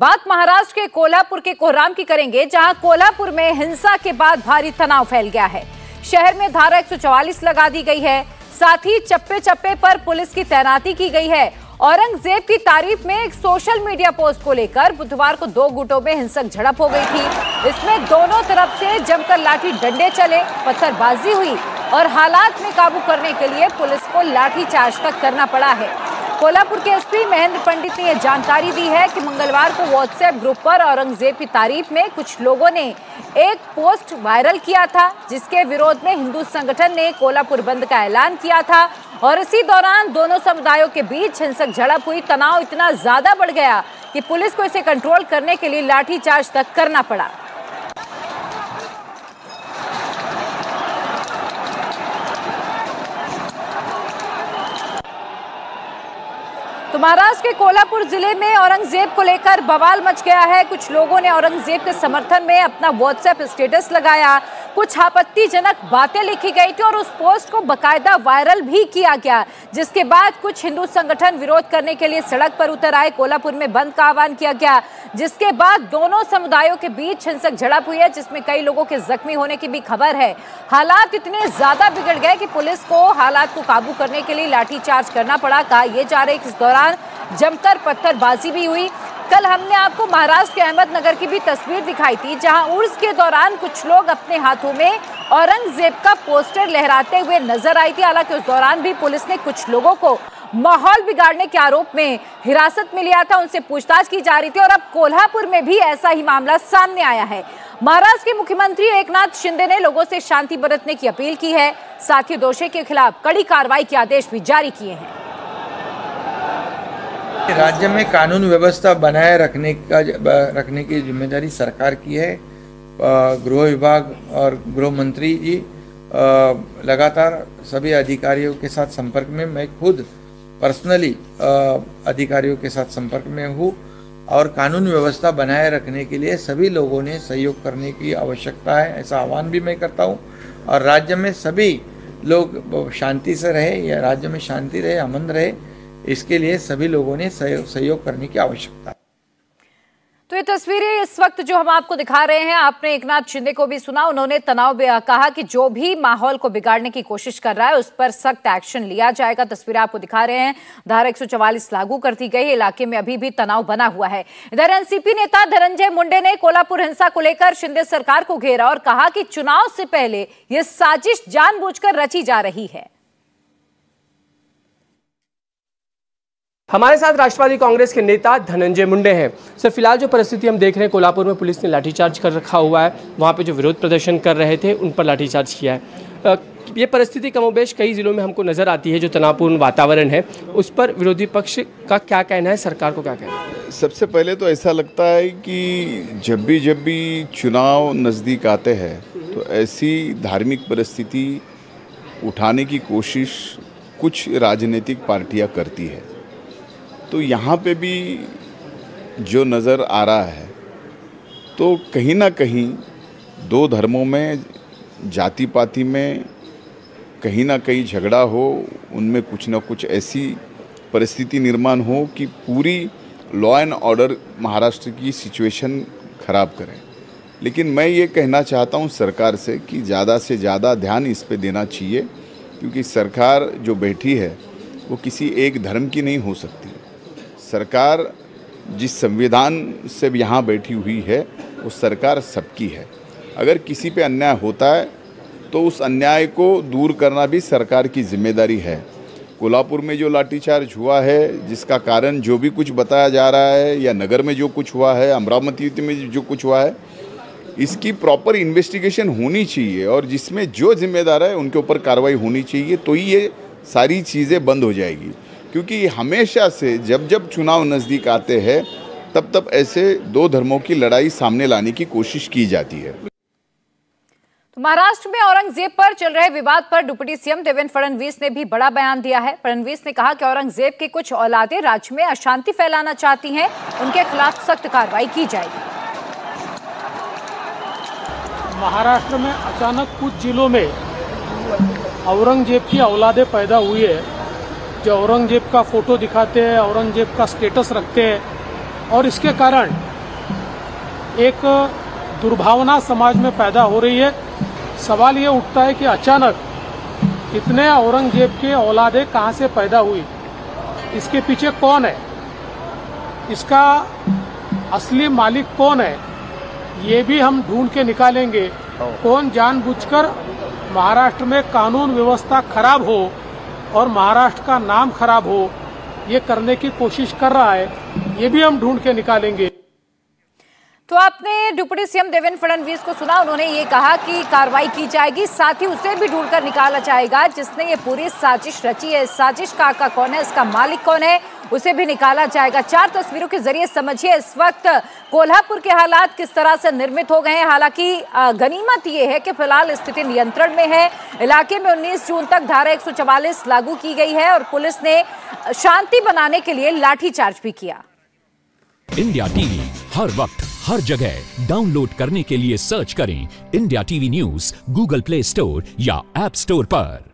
बात महाराष्ट्र के कोल्हापुर के कोहराम की करेंगे, जहां कोल्हापुर में हिंसा के बाद भारी तनाव फैल गया है। शहर में धारा 144 लगा दी गई है, साथ ही चप्पे चप्पे पर पुलिस की तैनाती की गई है। औरंगजेब की तारीफ में एक सोशल मीडिया पोस्ट को लेकर बुधवार को दो गुटों में हिंसक झड़प हो गई थी। इसमें दोनों तरफ से जमकर लाठी डंडे चले, पत्थरबाजी हुई और हालात में काबू करने के लिए पुलिस को लाठीचार्ज तक करना पड़ा है। कोल्हापुर के एसपी महेंद्र पंडित ने यह जानकारी दी है कि मंगलवार को व्हाट्सएप ग्रुप पर औरंगजेब की तारीफ में कुछ लोगों ने एक पोस्ट वायरल किया था, जिसके विरोध में हिंदू संगठन ने कोल्हापुर बंद का ऐलान किया था और इसी दौरान दोनों समुदायों के बीच हिंसक झड़प हुई। तनाव इतना ज्यादा बढ़ गया कि पुलिस को इसे कंट्रोल करने के लिए लाठीचार्ज तक करना पड़ा। तो महाराष्ट्र के कोल्हापुर जिले में औरंगजेब को लेकर बवाल मच गया है। कुछ लोगों ने औरंगजेब के समर्थन में अपना व्हाट्सएप स्टेटस लगाया, कुछ आपत्तिजनक बातें लिखी गई थी और उस पोस्ट को बकायदा वायरल भी किया गया, जिसके बाद कुछ हिंदू संगठन विरोध करने के लिए सड़क पर उतर आए। कोल्हापुर में बंद का आह्वान किया गया, जिसके बाद दोनों समुदायों के बीच हिंसक झड़प हुई है, जिसमें कई लोगों के जख्मी होने की भी खबर है। हालात इतने ज्यादा बिगड़ गए कि पुलिस को हालात को काबू करने के लिए लाठीचार्ज करना पड़ा। कहा यह जा रहा है कि इस दौरान जमकर पत्थरबाजी भी हुई। कल हमने आपको महाराष्ट्र के अहमदनगर की भी तस्वीर दिखाई थी, जहां उर्स के दौरान कुछ लोग अपने हाथों में औरंगजेब का पोस्टर लहराते हुए नजर आई थी। हालांकि उस दौरान भी पुलिस ने कुछ लोगों को माहौल बिगाड़ने के आरोप में हिरासत में लिया था, उनसे पूछताछ की जा रही थी और अब कोल्हापुर में भी ऐसा ही मामला सामने आया है। महाराष्ट्र के मुख्यमंत्री एकनाथ शिंदे ने लोगों से शांति बरतने की अपील की है, साथ ही दोषी के खिलाफ कड़ी कार्रवाई के आदेश भी जारी किए हैं। राज्य में कानून व्यवस्था बनाए रखने की जिम्मेदारी सरकार की है। गृह विभाग और गृह मंत्री जी लगातार सभी अधिकारियों के साथ संपर्क में, मैं खुद पर्सनली अधिकारियों के साथ संपर्क में हूँ और कानून व्यवस्था बनाए रखने के लिए सभी लोगों ने सहयोग करने की आवश्यकता है, ऐसा आह्वान भी मैं करता हूँ। और राज्य में सभी लोग शांति से रहे, या राज्य में शांति रहे, अमन रहे, इसके लिए सभी लोगों ने सहयोग करने की आवश्यकता है। तो ये तस्वीरें इस वक्त जो हम आपको दिखा रहे हैं, आपने एकनाथ शिंदे को भी सुना, उन्होंने कहा कि जो भी माहौल को बिगाड़ने की कोशिश कर रहा है उस पर सख्त एक्शन लिया जाएगा। तस्वीरें आपको दिखा रहे हैं, धारा 144 लागू कर दी गई, इलाके में अभी भी तनाव बना हुआ है। इधर एनसीपी नेता धनंजय मुंडे ने कोल्हापुर हिंसा को लेकर शिंदे सरकार को घेरा और कहा कि चुनाव से पहले ये साजिश जानबूझकर रची जा रही है। हमारे साथ राष्ट्रवादी कांग्रेस के नेता धनंजय मुंडे हैं। सर, फिलहाल जो परिस्थिति हम देख रहे हैं, कोल्हापुर में पुलिस ने लाठीचार्ज कर रखा हुआ है, वहाँ पे जो विरोध प्रदर्शन कर रहे थे उन पर लाठीचार्ज किया है। ये परिस्थिति कमोबेश कई जिलों में हमको नज़र आती है, जो तनावपूर्ण वातावरण है उस पर विरोधी पक्ष का क्या कहना है, सरकार को क्या कहना है? सबसे पहले तो ऐसा लगता है कि जब भी चुनाव नज़दीक आते हैं तो ऐसी धार्मिक परिस्थिति उठाने की कोशिश कुछ राजनीतिक पार्टियाँ करती है। तो यहाँ पे भी जो नज़र आ रहा है, तो कहीं ना कहीं दो धर्मों में, जाति पाति में कहीं ना कहीं झगड़ा हो, उनमें कुछ ना कुछ ऐसी परिस्थिति निर्माण हो कि पूरी लॉ एंड ऑर्डर महाराष्ट्र की सिचुएशन ख़राब करें। लेकिन मैं ये कहना चाहता हूँ सरकार से कि ज़्यादा से ज़्यादा ध्यान इस पे देना चाहिए, क्योंकि सरकार जो बैठी है वो किसी एक धर्म की नहीं हो सकती। सरकार जिस संविधान से यहाँ बैठी हुई है वो सरकार सबकी है। अगर किसी पे अन्याय होता है तो उस अन्याय को दूर करना भी सरकार की जिम्मेदारी है। कोल्हापुर में जो लाठीचार्ज हुआ है, जिसका कारण जो भी कुछ बताया जा रहा है, या नगर में जो कुछ हुआ है, अमरावती में जो कुछ हुआ है, इसकी प्रॉपर इन्वेस्टिगेशन होनी चाहिए और जिसमें जो जिम्मेदार है उनके ऊपर कार्रवाई होनी चाहिए, तो ही ये सारी चीज़ें बंद हो जाएगी। क्योंकि हमेशा से जब चुनाव नज़दीक आते हैं तब ऐसे दो धर्मों की लड़ाई सामने लाने की कोशिश की जाती है। तो महाराष्ट्र में औरंगजेब पर चल रहे विवाद पर डिप्टी सीएम देवेंद्र फडणवीस ने भी बड़ा बयान दिया है। फडणवीस ने कहा कि औरंगजेब के कुछ औलादें राज्य में अशांति फैलाना चाहती हैं, उनके खिलाफ सख्त कार्रवाई की जाएगी। महाराष्ट्र में अचानक कुछ जिलों में औरंगजेब की औलादें पैदा हुई है, जो औरंगजेब का फोटो दिखाते हैं, औरंगजेब का स्टेटस रखते हैं और इसके कारण एक दुर्भावना समाज में पैदा हो रही है। सवाल ये उठता है कि अचानक इतने औरंगजेब के औलादे कहाँ से पैदा हुई, इसके पीछे कौन है, इसका असली मालिक कौन है, ये भी हम ढूंढ के निकालेंगे। कौन जानबूझकर महाराष्ट्र में कानून व्यवस्था खराब हो और महाराष्ट्र का नाम खराब हो, ये करने की कोशिश कर रहा है, ये भी हम ढूंढ के निकालेंगे। तो आपने डिप्टी सीएम देवेंद्र फडणवीस को सुना, उन्होंने ये कहा कि कार्रवाई की जाएगी, साथ ही उसे भी ढूंढकर निकाला जाएगा जिसने ये पूरी साजिश रची है। साजिश का आका कौन है, इसका मालिक कौन है, उसे भी निकाला जाएगा। 4 तस्वीरों के जरिए समझिए इस वक्त कोल्हापुर के हालात किस तरह से निर्मित हो गए हैं। हालांकि गनीमत ये है कि फिलहाल स्थिति नियंत्रण में है। इलाके में 19 जून तक धारा 144 लागू की गई है और पुलिस ने शांति बनाने के लिए लाठीचार्ज भी किया। इंडिया टीवी हर वक्त हर जगह डाउनलोड करने के लिए सर्च करें India TV news Google play store या ऐप स्टोर पर।